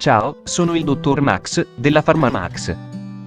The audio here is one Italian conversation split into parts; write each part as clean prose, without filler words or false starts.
Ciao, sono il dottor Max, della PharmaMax,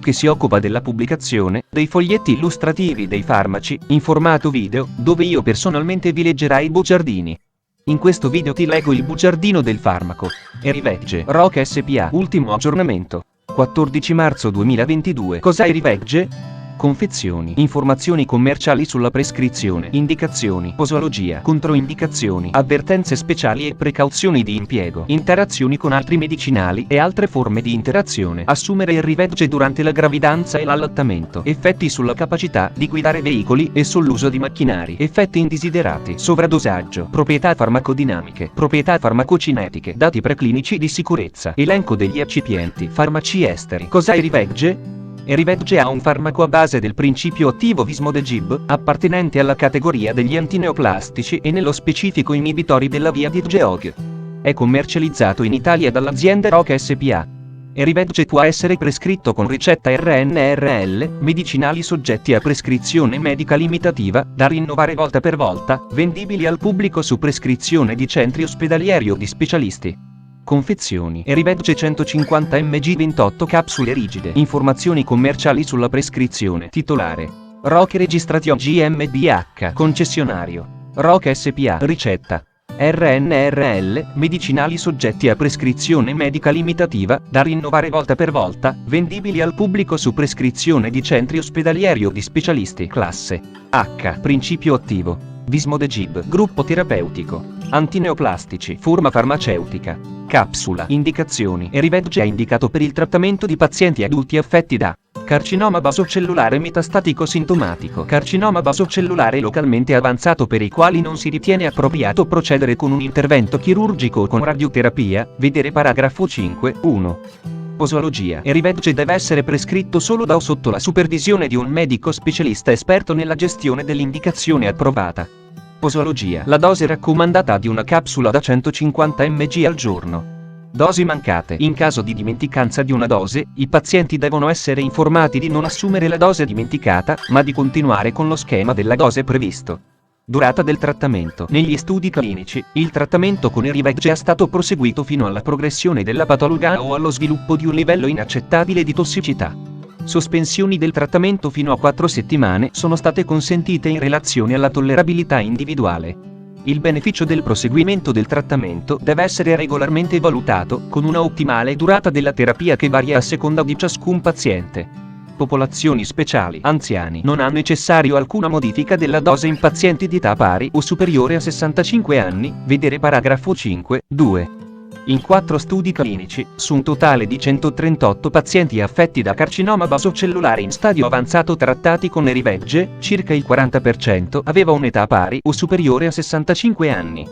che si occupa della pubblicazione dei foglietti illustrativi dei farmaci, in formato video, dove io personalmente vi leggerai i bugiardini. In questo video ti leggo il bugiardino del farmaco Erivegge Roc SpA, ultimo aggiornamento, 14 marzo 2022. Cos'è Erivegge? Confezioni, informazioni commerciali sulla prescrizione, indicazioni, posologia, controindicazioni, avvertenze speciali e precauzioni di impiego, interazioni con altri medicinali e altre forme di interazione. Assumere Erivegge durante la gravidanza e l'allattamento. Effetti sulla capacità di guidare veicoli e sull'uso di macchinari. Effetti indesiderati. Sovradosaggio. Proprietà farmacodinamiche. Proprietà farmacocinetiche. Dati preclinici di sicurezza. Elenco degli eccipienti. Farmaci esteri. Cos'è Erivegge? Erivegge è un farmaco a base del principio attivo Vismodegib, appartenente alla categoria degli antineoplastici e nello specifico inibitori della via di Geog. È commercializzato in Italia dall'azienda Roc SpA. Erivegge può essere prescritto con ricetta RNRL, medicinali soggetti a prescrizione medica limitativa, da rinnovare volta per volta, vendibili al pubblico su prescrizione di centri ospedalieri o di specialisti. Confezioni. Erivegge 150 mg 28 capsule rigide. Informazioni commerciali sulla prescrizione. Titolare: Roc Registration GmbH. Concessionario: Roc SpA. Ricetta: RNRL, medicinali soggetti a prescrizione medica limitativa, da rinnovare volta per volta, vendibili al pubblico su prescrizione di centri ospedalieri o di specialisti. Classe H. Principio attivo Vismodegib. Gruppo terapeutico: antineoplastici. Forma farmaceutica: capsula. Indicazioni: Erivegge è indicato per il trattamento di pazienti adulti affetti da carcinoma basocellulare metastatico sintomatico, carcinoma basocellulare localmente avanzato per i quali non si ritiene appropriato procedere con un intervento chirurgico o con radioterapia, vedere paragrafo 5.1. Posologia. Erivegge deve essere prescritto solo da o sotto la supervisione di un medico specialista esperto nella gestione dell'indicazione approvata. Posologia. La dose raccomandata di una capsula da 150 mg al giorno. Dosi mancate. In caso di dimenticanza di una dose, i pazienti devono essere informati di non assumere la dose dimenticata, ma di continuare con lo schema della dose previsto. Durata del trattamento. Negli studi clinici, il trattamento con Erivegge è stato proseguito fino alla progressione della patologia o allo sviluppo di un livello inaccettabile di tossicità. Sospensioni del trattamento fino a 4 settimane sono state consentite in relazione alla tollerabilità individuale. Il beneficio del proseguimento del trattamento deve essere regolarmente valutato, con una ottimale durata della terapia che varia a seconda di ciascun paziente. Popolazioni speciali. Anziani. Non ha necessario alcuna modifica della dose in pazienti di età pari o superiore a 65 anni, vedere paragrafo 5.2. In 4 studi clinici, su un totale di 138 pazienti affetti da carcinoma basocellulare in stadio avanzato trattati con Erivegge, circa il 40% aveva un'età pari o superiore a 65 anni.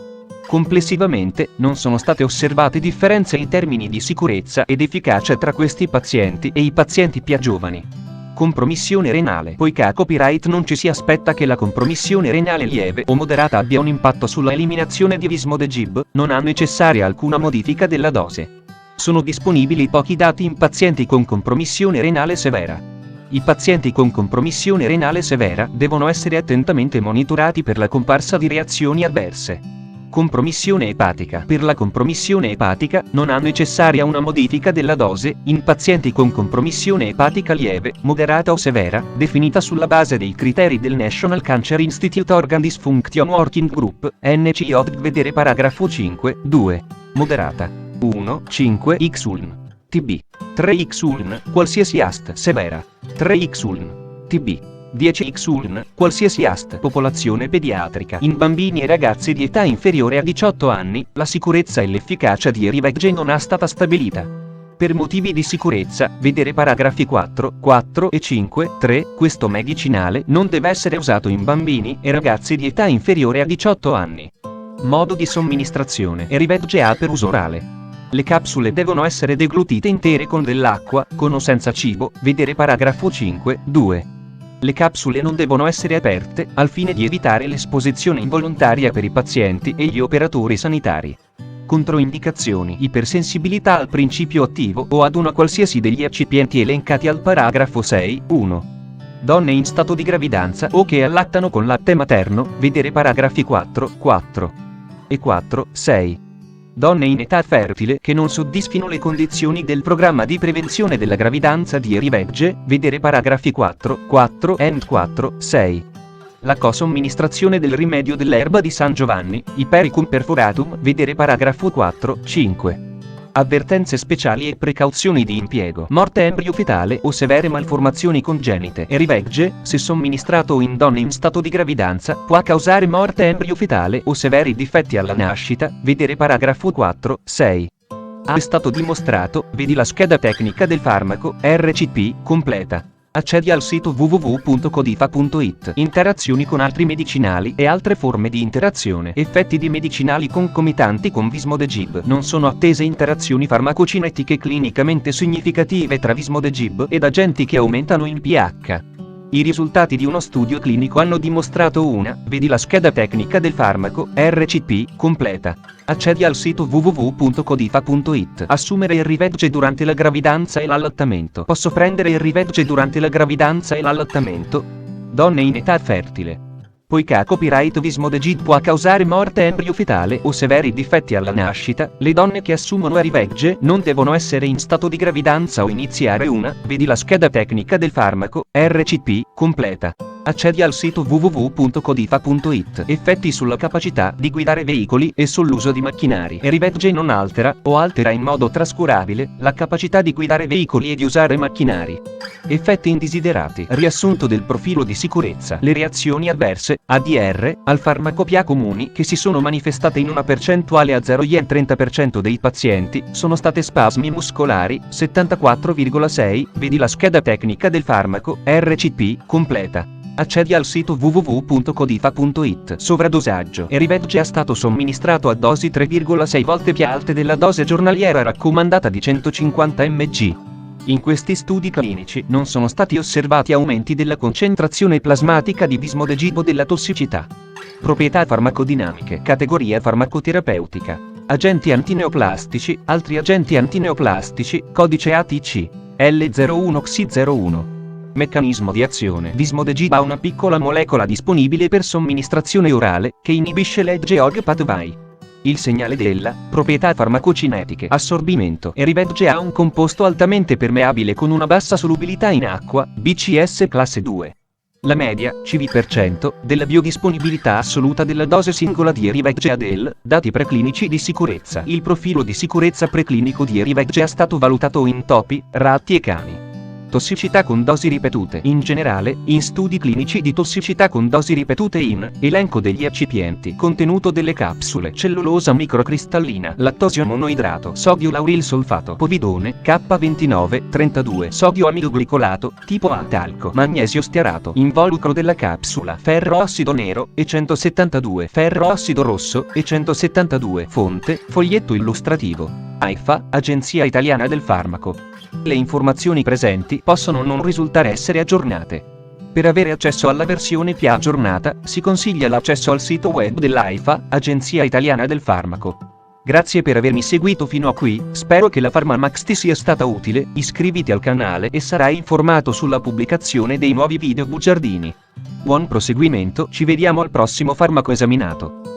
Complessivamente, non sono state osservate differenze in termini di sicurezza ed efficacia tra questi pazienti e i pazienti più giovani. Compromissione renale. Poiché a copyright non ci si aspetta che la compromissione renale lieve o moderata abbia un impatto sulla eliminazione di Vismodegib, non ha necessaria alcuna modifica della dose. Sono disponibili pochi dati in pazienti con compromissione renale severa. I pazienti con compromissione renale severa devono essere attentamente monitorati per la comparsa di reazioni avverse. Compromissione epatica. Per la compromissione epatica, non ha necessaria una modifica della dose, in pazienti con compromissione epatica lieve, moderata o severa, definita sulla base dei criteri del National Cancer Institute Organ Dysfunction Working Group, NCOD, vedere paragrafo 5.2. Moderata. 1. 5 X-Uln. TB. 3 X-Uln, qualsiasi AST. Severa. 3 X-Uln. TB. 10 X-Uln, qualsiasi AST. Popolazione pediatrica. In bambini e ragazzi di età inferiore a 18 anni, la sicurezza e l'efficacia di Erivegge non è stata stabilita. Per motivi di sicurezza, vedere paragrafi 4 e 5.3, questo medicinale non deve essere usato in bambini e ragazzi di età inferiore a 18 anni. Modo di somministrazione. Erivegge A per uso orale. Le capsule devono essere deglutite intere con dell'acqua, con o senza cibo, vedere paragrafo 5.2. Le capsule non devono essere aperte, al fine di evitare l'esposizione involontaria per i pazienti e gli operatori sanitari. Controindicazioni. Ipersensibilità al principio attivo o ad una qualsiasi degli eccipienti elencati al paragrafo 6.1. Donne in stato di gravidanza o che allattano con latte materno, vedere paragrafi 4 e 4.6. Donne in età fertile che non soddisfino le condizioni del programma di prevenzione della gravidanza di Erivegge, vedere paragrafi 4 and 4, 6. La co-somministrazione del rimedio dell'erba di San Giovanni, Ipericum perforatum, vedere paragrafo 4, 5. Avvertenze speciali e precauzioni di impiego. Morte embrio fetale o severe malformazioni congenite. Erivegge, se somministrato in donne in stato di gravidanza, può causare morte embrio fetale o severi difetti alla nascita, vedere paragrafo 4, 6. È stato dimostrato, vedi la scheda tecnica del farmaco, RCP, completa. Accedi al sito www.codifa.it. Interazioni con altri medicinali e altre forme di interazione. Effetti di medicinali concomitanti con Vismodegib. Non sono attese interazioni farmacocinetiche clinicamente significative tra Vismodegib ed agenti che aumentano il pH. I risultati di uno studio clinico hanno dimostrato vedi la scheda tecnica del farmaco, RCP, completa. Accedi al sito www.codifa.it. Assumere Erivegge durante la gravidanza e l'allattamento. Posso prendere Erivegge durante la gravidanza e l'allattamento? Donne in età fertile. Poiché copyright Vismodegib può causare morte embrio fetale o severi difetti alla nascita, le donne che assumono Erivegge non devono essere in stato di gravidanza o iniziare vedi la scheda tecnica del farmaco, RCP, completa. Accedi al sito www.codifa.it. Effetti sulla capacità di guidare veicoli e sull'uso di macchinari. Erivegge non altera, o altera in modo trascurabile, la capacità di guidare veicoli e di usare macchinari. Effetti indesiderati. Riassunto del profilo di sicurezza. Le reazioni avverse, ADR, al farmaco più comuni che si sono manifestate in una percentuale a 0,30% dei pazienti, sono state spasmi muscolari, 74,6, vedi la scheda tecnica del farmaco, RCP, completa. Accedi al sito www.codifa.it. Sovradosaggio. Erivegge è stato somministrato a dosi 3,6 volte più alte della dose giornaliera raccomandata di 150 mg. In questi studi clinici non sono stati osservati aumenti della concentrazione plasmatica di Vismodegib o della tossicità. Proprietà farmacodinamiche. Categoria farmacoterapeutica. Agenti antineoplastici, altri agenti antineoplastici, codice ATC, L01XI01. Meccanismo di azione. Vismodegib ha una piccola molecola disponibile per somministrazione orale, che inibisce l'EGOG pathway. Il segnale della proprietà farmacocinetiche. Assorbimento. Erivegge ha un composto altamente permeabile con una bassa solubilità in acqua, BCS classe 2. La media, CV%, della biodisponibilità assoluta della dose singola di Erivegge ADL, dati preclinici di sicurezza. Il profilo di sicurezza preclinico di Erivegge è stato valutato in topi, ratti e cani. Tossicità con dosi ripetute. In generale, in studi clinici di tossicità con dosi ripetute elenco degli eccipienti. Contenuto delle capsule. Cellulosa microcristallina. Lattosio monoidrato. Sodio lauril solfato. Povidone, K2932. Sodio amidoglicolato, tipo A. Talco. Magnesio stearato. Involucro della capsula. Ferro ossido nero, E172. Ferro ossido rosso, E172. Fonte, foglietto illustrativo. AIFA, Agenzia Italiana del Farmaco. Le informazioni presenti possono non risultare essere aggiornate. Per avere accesso alla versione più aggiornata, si consiglia l'accesso al sito web dell'AIFA, Agenzia Italiana del Farmaco. Grazie per avermi seguito fino a qui, spero che la PharmaMax ti sia stata utile, iscriviti al canale e sarai informato sulla pubblicazione dei nuovi video bugiardini. Buon proseguimento, ci vediamo al prossimo farmaco esaminato.